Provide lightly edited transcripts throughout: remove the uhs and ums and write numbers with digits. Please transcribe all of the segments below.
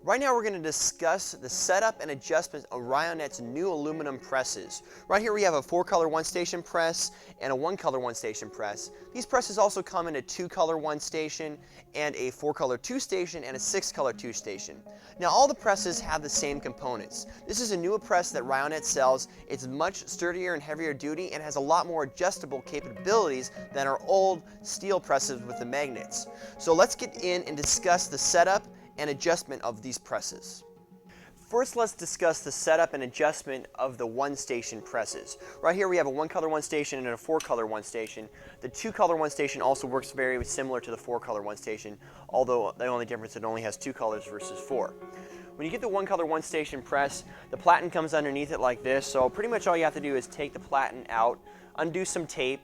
Right now we're going to discuss the setup and adjustment of Ryonet's new aluminum presses. Right here we have a 4-color 1-station press and a 1-color 1-station press. These presses also come in a 2-color 1-station and a 4-color 2-station and a 6-color 2-station. Now all the presses have the same components. This is a newer press that Ryonet sells. It's much sturdier and heavier duty and has a lot more adjustable capabilities than our old steel presses with the magnets. So let's get in and discuss the setup and adjustment of these presses. First, let's discuss the setup and adjustment of the 1-station presses. Right here we have a 1-color 1-station and a 4-color 1-station. The 2-color 1-station also works very similar to the 4-color 1-station, although the only difference is it only has 2 colors versus 4. When you get the 1-color 1-station press, the platen comes underneath it like this, so pretty much all you have to do is take the platen out, undo some tape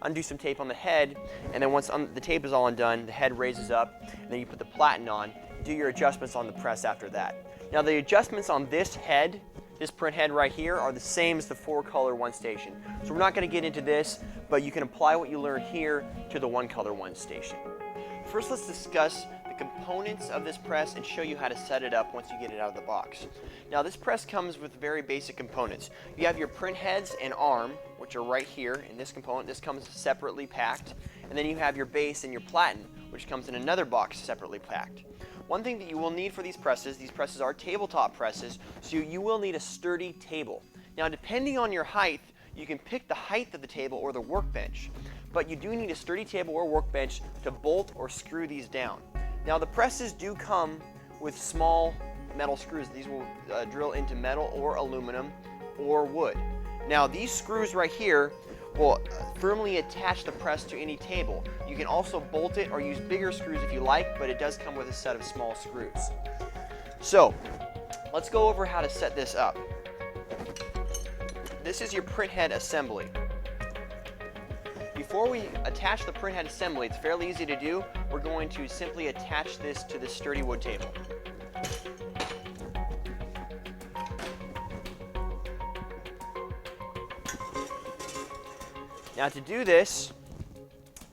on the head, and then once the tape is all undone, the head raises up, and then you put the platen on. Do your adjustments on the press after that. Now the adjustments on this head, this print head right here, are the same as the 4-color 1-station. So we're not going to get into this, but you can apply what you learned here to the 1-color 1-station. First, let's discuss the components of this press and show you how to set it up once you get it out of the box. Now this press comes with very basic components. You have your print heads and arm, which are right here in this component. This comes separately packed. And then you have your base and your platen, which comes in another box separately packed. One thing that you will need for these presses are tabletop presses, so you will need a sturdy table. Now depending on your height, you can pick the height of the table or the workbench, but you do need a sturdy table or workbench to bolt or screw these down. Now the presses do come with small metal screws. These will drill into metal or aluminum or wood. Now these screws right here will firmly attach the press to any table. You can also bolt it or use bigger screws if you like, but it does come with a set of small screws. So let's go over how to set this up. This is your print head assembly. Before we attach the print head assembly, it's fairly easy to do. We're going to simply attach this to the sturdy wood table. Now to do this,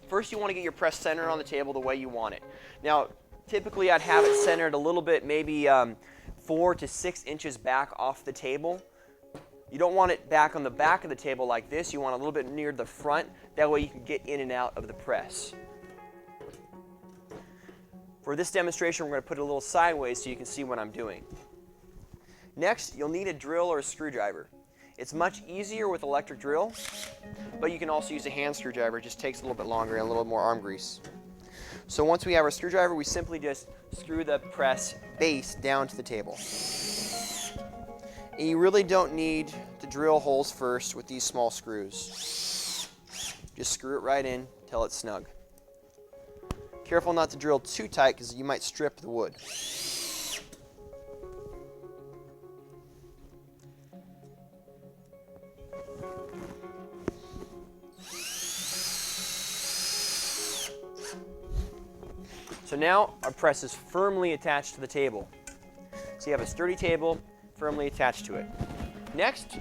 first you want to get your press centered on the table the way you want it. Now typically I'd have it centered a little bit, maybe 4 to 6 inches back off the table. You don't want it back on the back of the table like this. You want it a little bit near the front. That way you can get in and out of the press. For this demonstration, we're going to put it a little sideways so you can see what I'm doing. Next, you'll need a drill or a screwdriver. It's much easier with electric drill, but you can also use a hand screwdriver. It just takes a little bit longer and a little more arm grease. So once we have our screwdriver, we simply just screw the press base down to the table. And you really don't need to drill holes first with these small screws. Just screw it right in till it's snug. Careful not to drill too tight because you might strip the wood. So now our press is firmly attached to the table. So you have a sturdy table firmly attached to it. Next,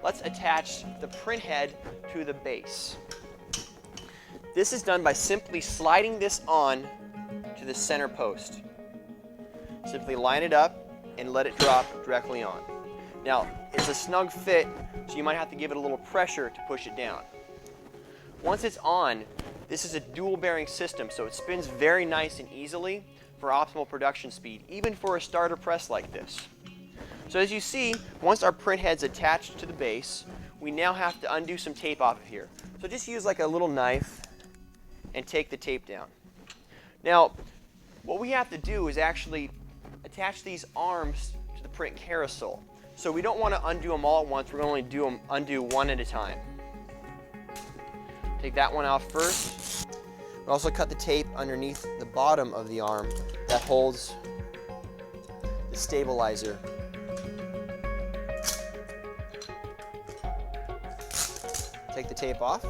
let's attach the print head to the base. This is done by simply sliding this on to the center post. Simply line it up and let it drop directly on. Now, it's a snug fit, so you might have to give it a little pressure to push it down. Once it's on, this is a dual bearing system, so it spins very nice and easily for optimal production speed, even for a starter press like this. So as you see, once our print head's attached to the base, we now have to undo some tape off of here. So just use like a little knife and take the tape down. Now, what we have to do is actually attach these arms to the print carousel. So we don't want to undo them all at once. We're going to only undo one at a time. Take that one off first. We also cut the tape underneath the bottom of the arm that holds the stabilizer. Take the tape off.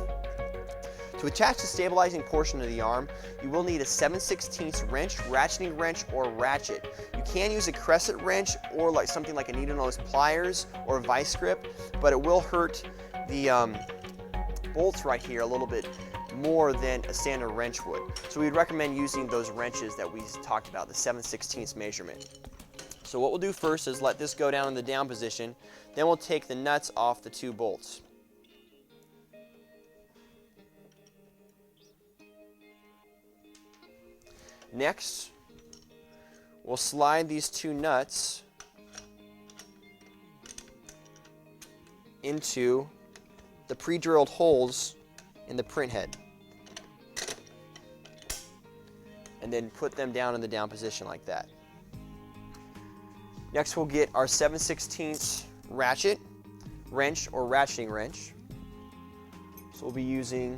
To attach the stabilizing portion of the arm, you will need a 7/16 wrench, ratcheting wrench, or ratchet. You can use a crescent wrench or like something like a needle nose pliers or a vice grip, but it will hurt the bolts right here a little bit more than a standard wrench would. So we'd recommend using those wrenches that we talked about, the 7/16 measurement. So what we'll do first is let this go down in the down position, then we'll take the nuts off the 2 bolts. Next, we'll slide these 2 nuts into the pre-drilled holes in the print head, and then put them down in the down position like that. Next, we'll get our 7/16 ratchet wrench or ratcheting wrench. So we'll be using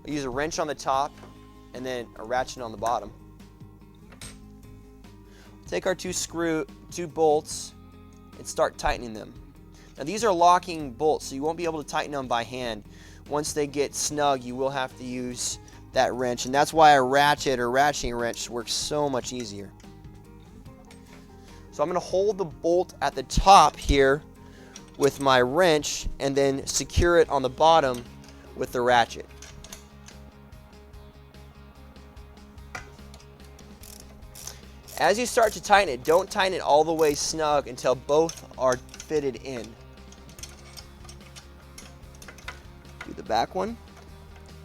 use a wrench on the top and then a ratchet on the bottom. Take our 2 bolts and start tightening them. Now these are locking bolts, so you won't be able to tighten them by hand. Once they get snug, you will have to use that wrench, and that's why a ratchet or ratcheting wrench works so much easier. So I'm going to hold the bolt at the top here with my wrench and then secure it on the bottom with the ratchet. As you start to tighten it, don't tighten it all the way snug until both are fitted in. Do the back one.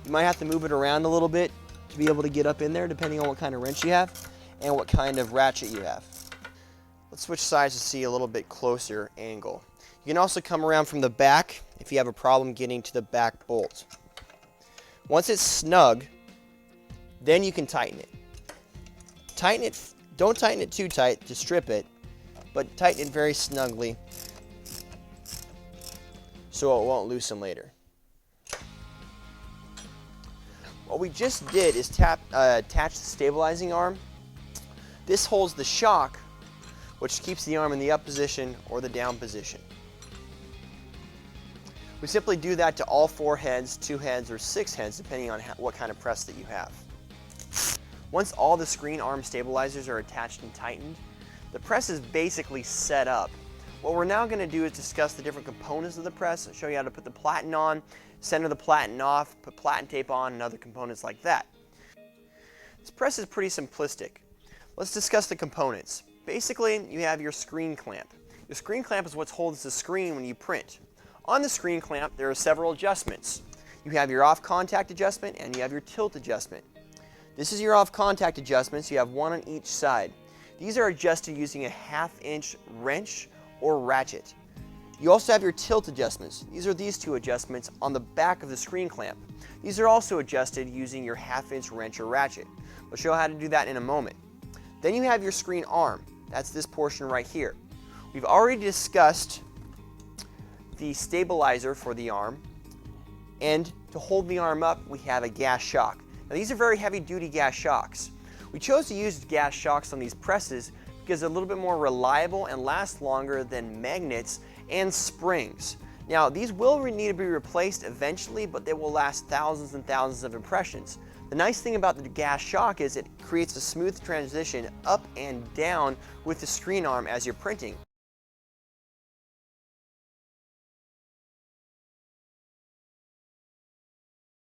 You might have to move it around a little bit to be able to get up in there, depending on what kind of wrench you have and what kind of ratchet you have. Let's switch sides to see a little bit closer angle. You can also come around from the back if you have a problem getting to the back bolt. Once it's snug, then you can tighten it. Tighten it. Don't tighten it too tight to strip it, but tighten it very snugly so it won't loosen later. What we just did is attach the stabilizing arm. This holds the shock, which keeps the arm in the up position or the down position. We simply do that to all 4 heads, 2 heads, or 6 heads, depending on what kind of press that you have. Once all the screen arm stabilizers are attached and tightened, the press is basically set up. What we're now going to do is discuss the different components of the press, show you how to put the platen on, center the platen off, put platen tape on, and other components like that. This press is pretty simplistic. Let's discuss the components. Basically, you have your screen clamp. The screen clamp is what holds the screen when you print. On the screen clamp, there are several adjustments. You have your off contact adjustment and you have your tilt adjustment. This is your off contact adjustment, so you have 1 on each side. These are adjusted using a 1/2 inch wrench or ratchet. You also have your tilt adjustments. These are these 2 adjustments on the back of the screen clamp. These are also adjusted using your 1/2 inch wrench or ratchet. We'll show how to do that in a moment. Then you have your screen arm. That's this portion right here. We've already discussed the stabilizer for the arm, and to hold the arm up, we have a gas shock. Now these are very heavy-duty gas shocks. We chose to use gas shocks on these presses because they're a little bit more reliable and last longer than magnets and springs. Now these will need to be replaced eventually, but they will last thousands and thousands of impressions. The nice thing about the gas shock is it creates a smooth transition up and down with the screen arm as you're printing.